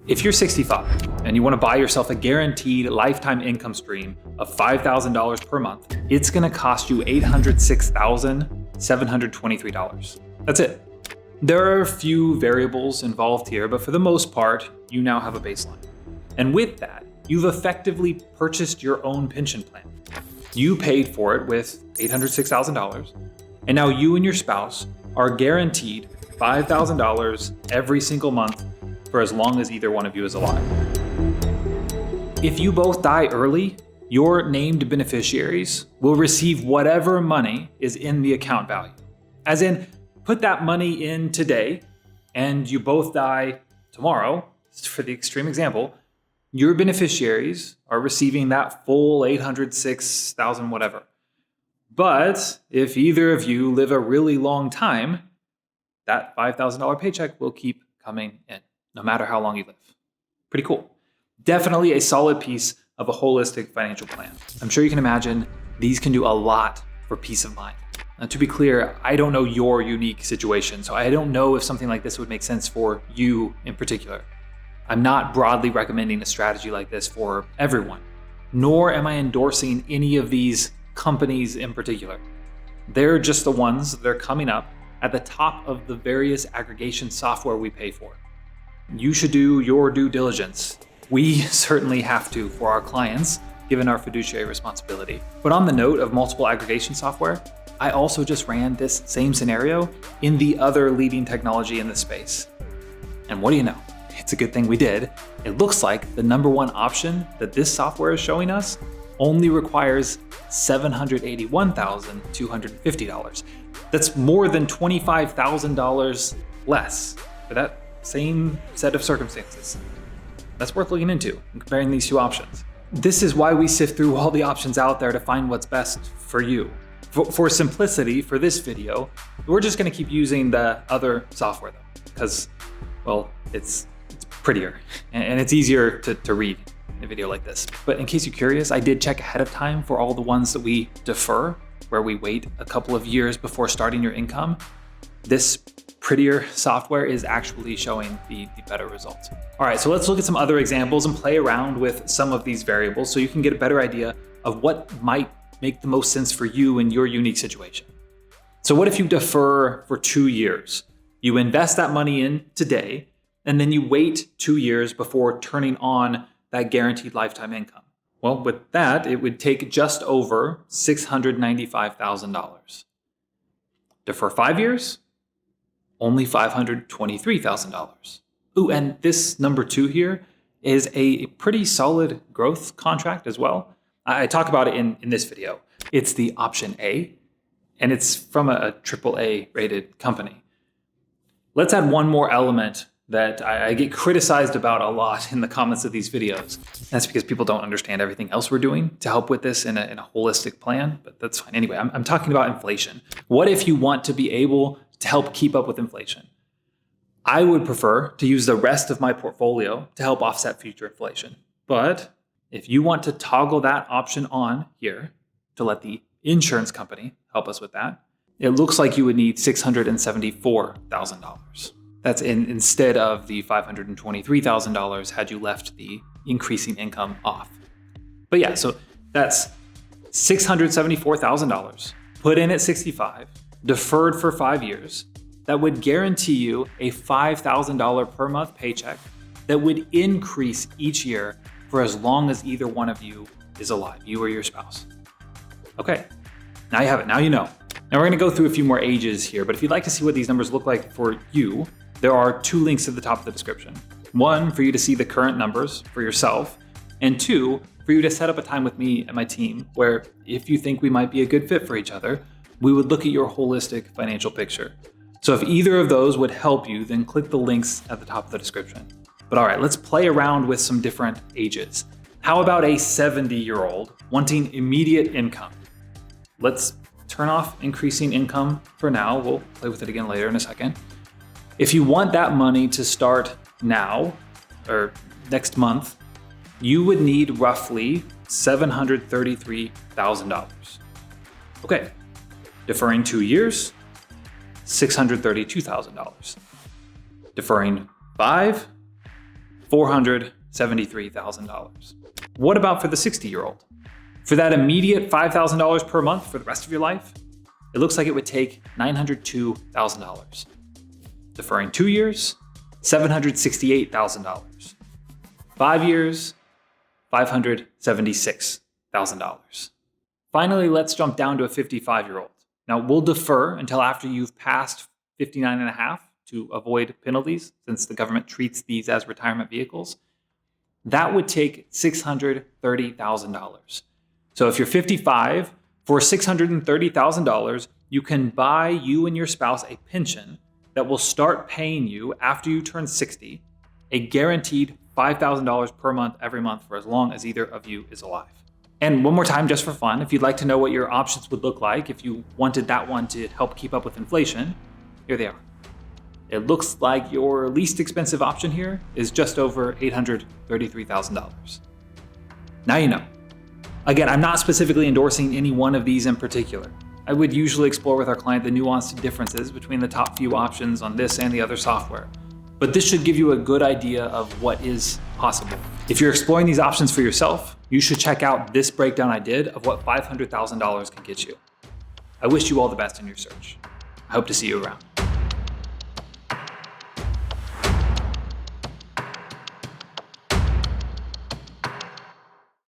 If you're 65 and you want to buy yourself a guaranteed lifetime income stream of $5,000 per month, it's going to cost you $806,723. That's it. There are a few variables involved here, but for the most part, you now have a baseline. And with that, you've effectively purchased your own pension plan. You paid for it with $806,000, and now you and your spouse are guaranteed $5,000 every single month for as long as either one of you is alive. If you both die early, your named beneficiaries will receive whatever money is in the account value. As in, put that money in today and you both die tomorrow, for the extreme example, your beneficiaries are receiving that full $806,000 whatever. But if either of you live a really long time, that $5,000 paycheck will keep coming in, no matter how long you live. Pretty cool. Definitely a solid piece of a holistic financial plan. I'm sure you can imagine these can do a lot for peace of mind. Now, to be clear, I don't know your unique situation, so I don't know if something like this would make sense for you in particular. I'm not broadly recommending a strategy like this for everyone, nor am I endorsing any of these companies in particular. They're just the ones that are coming up at the top of the various aggregation software we pay for. You should do your due diligence. We certainly have to for our clients, given our fiduciary responsibility. But on the note of multiple aggregation software, I also just ran this same scenario in the other leading technology in the space. And what do you know? It's a good thing we did. It looks like the number one option that this software is showing us only requires $781,250. That's more than $25,000 less for that same set of circumstances. That's worth looking into and comparing these two options. This is why we sift through all the options out there to find what's best for you. For simplicity, for this video, we're just going to keep using the other software though, because, well, it's prettier and it's easier to read in a video like this. But in case you're curious, I did check ahead of time for all the ones that we defer, where we wait a couple of years before starting your income. This prettier software is actually showing the better results. All right, so let's look at some other examples and play around with some of these variables so you can get a better idea of what might make the most sense for you in your unique situation. So what if you defer for 2 years? You invest that money in today, and then you wait 2 years before turning on that guaranteed lifetime income. Well, with that, it would take just over $695,000. Defer 5 years, only $523,000. Ooh, and this number 2 here is a pretty solid growth contract as well. I talk about it in this video. It's the option A, and it's from a AAA rated company. Let's add one more element that I get criticized about a lot in the comments of these videos. That's because people don't understand everything else we're doing to help with this in a holistic plan, but that's fine. Anyway, I'm talking about inflation. What if you want to be able to help keep up with inflation? I would prefer to use the rest of my portfolio to help offset future inflation. But if you want to toggle that option on here to let the insurance company help us with that, it looks like you would need $674,000. That's instead of the $523,000 had you left the increasing income off. But yeah, so that's $674,000 put in at 65, deferred for 5 years. That would guarantee you a $5,000 per month paycheck that would increase each year for as long as either one of you is alive, you or your spouse. Okay, now you have it, now you know. Now we're gonna go through a few more ages here, but if you'd like to see what these numbers look like for you, there are 2 links at the top of the description. 1, for you to see the current numbers for yourself, and 2, for you to set up a time with me and my team where if you think we might be a good fit for each other, we would look at your holistic financial picture. So if either of those would help you, then click the links at the top of the description. But all right, let's play around with some different ages. How about a 70-year-old wanting immediate income? Let's turn off increasing income for now. We'll play with it again later in a second. If you want that money to start now or next month, you would need roughly $733,000. Okay, deferring 2 years, $632,000. Deferring 5, $473,000. What about for the 60-year-old? For that immediate $5,000 per month for the rest of your life, it looks like it would take $902,000. Deferring 2 years, $768,000. 5 years, $576,000. Finally, let's jump down to a 55-year-old. Now, we'll defer until after you've passed 59 and a half to avoid penalties, since the government treats these as retirement vehicles. That would take $630,000. So if you're 55, for $630,000, you can buy you and your spouse a pension that will start paying you after you turn 60, a guaranteed $5,000 per month every month for as long as either of you is alive. And one more time, just for fun, if you'd like to know what your options would look like if you wanted that one to help keep up with inflation, here they are. It looks like your least expensive option here is just over $833,000. Now you know. Again, I'm not specifically endorsing any one of these in particular. I would usually explore with our client the nuanced differences between the top few options on this and the other software. But this should give you a good idea of what is possible. If you're exploring these options for yourself, you should check out this breakdown I did of what $500,000 can get you. I wish you all the best in your search. I hope to see you around.